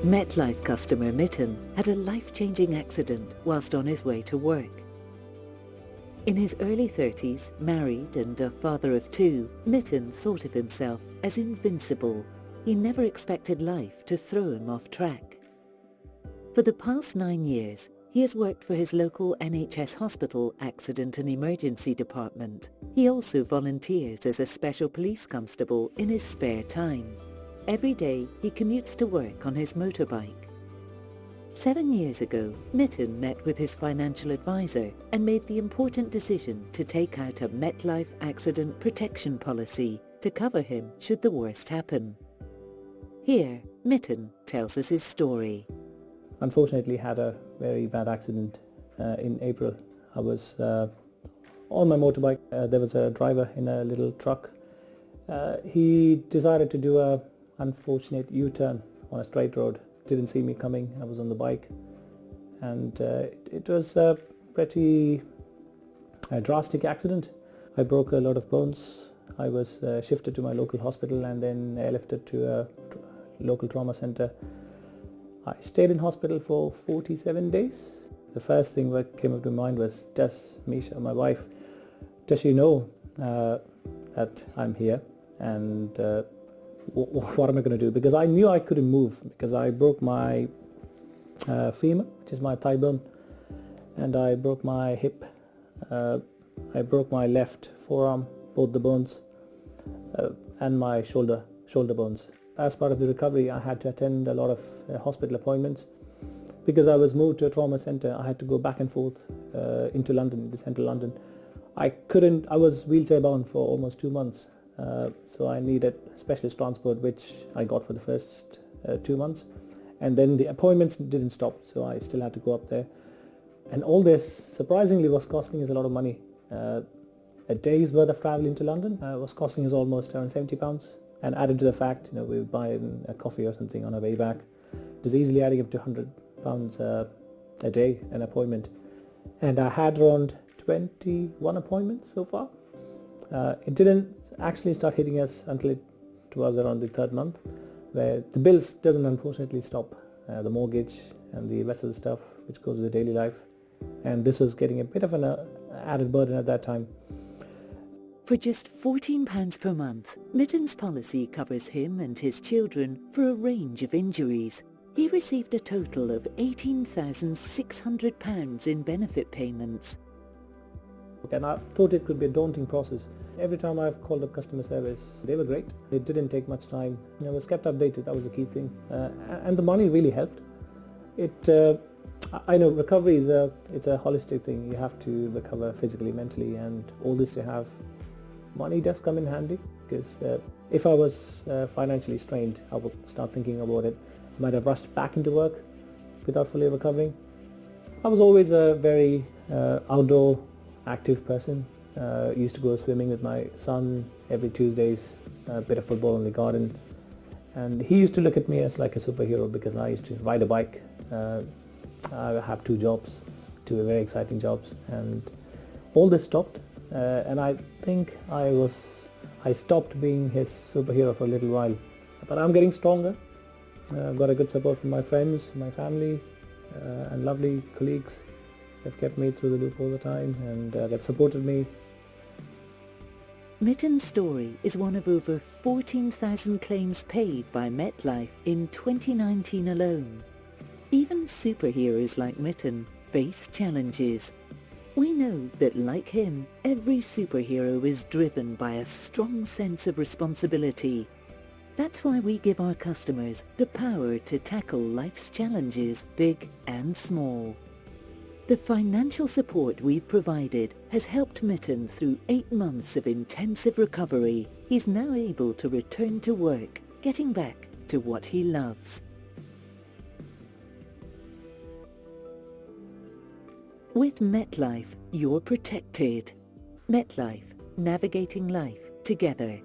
MetLife customer Mitten had a life-changing accident whilst on his way to work. In his early 30s, married and a father of two, Mitten thought of himself as invincible. He never expected life to throw him off track. For the past 9 years, he has worked for his local NHS hospital accident and emergency department. He also volunteers as a special police constable in his spare time. Every day, he commutes to work on his motorbike. 7 years ago, Mitten met with his financial advisor and made the important decision to take out a MetLife accident protection policy to cover him should the worst happen. Here, Mitten tells us his story. Unfortunately, had a very bad accident in April. I was on my motorbike. There was a driver in a little truck. He decided to do a unfortunate U-turn on a straight road. Didn't see me coming. I was on the bike, and it was a pretty drastic accident. I broke a lot of bones. I was shifted to my local hospital and then airlifted to a local trauma center. I stayed in hospital for 47 days. The first thing that came up to mind was, does Misha, my wife, does she know that I'm here, and what am I going to do? Because I knew I couldn't move because I broke my femur, which is my thigh bone, and I broke my hip. I broke my left forearm, both the bones, and my shoulder bones. As part of the recovery, I had to attend a lot of hospital appointments. Because I was moved to a trauma center, I had to go back and forth into London, into central London. I was wheelchair bound for almost 2 months. So I needed specialist transport, which I got for the first 2 months. And then the appointments didn't stop, so I still had to go up there. And all this, surprisingly, was costing us a lot of money. A day's worth of travel into London was costing us almost around £70. And added to the fact, we would buy a coffee or something on our way back. It was easily adding up to £100 a day, an appointment. And I had around 21 appointments so far. It didn't actually start hitting us until it was around the 3rd month, where the bills doesn't unfortunately stop. The mortgage and the rest of the stuff which goes with the daily life. And this was getting a bit of an added burden at that time. For just £14 per month, Mitten's policy covers him and his children for a range of injuries. He received a total of £18,600 in benefit payments. And I thought it could be a daunting process. Every time I've called up customer service, they were great. It didn't take much time. I was kept updated. That was the key thing. And the money really helped. I know recovery it's a holistic thing. You have to recover physically, mentally, and all this to have. Money does come in handy, because if I was financially strained, I would start thinking about it. I might have rushed back into work without fully recovering. I was always a very outdoor, active person. Used to go swimming with my son every Tuesdays, a bit of football in the garden. And he used to look at me as like a superhero because I used to ride a bike. I have 2 jobs, 2 very exciting jobs, and all this stopped. And I think I stopped being his superhero for a little while. But I'm getting stronger. I've got a good support from my friends, my family, and lovely colleagues. They've kept me through the loop all the time, and they've supported me. Mitten's story is one of over 14,000 claims paid by MetLife in 2019 alone. Even superheroes like Mitten face challenges. We know that, like him, every superhero is driven by a strong sense of responsibility. That's why we give our customers the power to tackle life's challenges, big and small. The financial support we've provided has helped Mitten through 8 months of intensive recovery. He's now able to return to work, getting back to what he loves. With MetLife, you're protected. MetLife, navigating life together.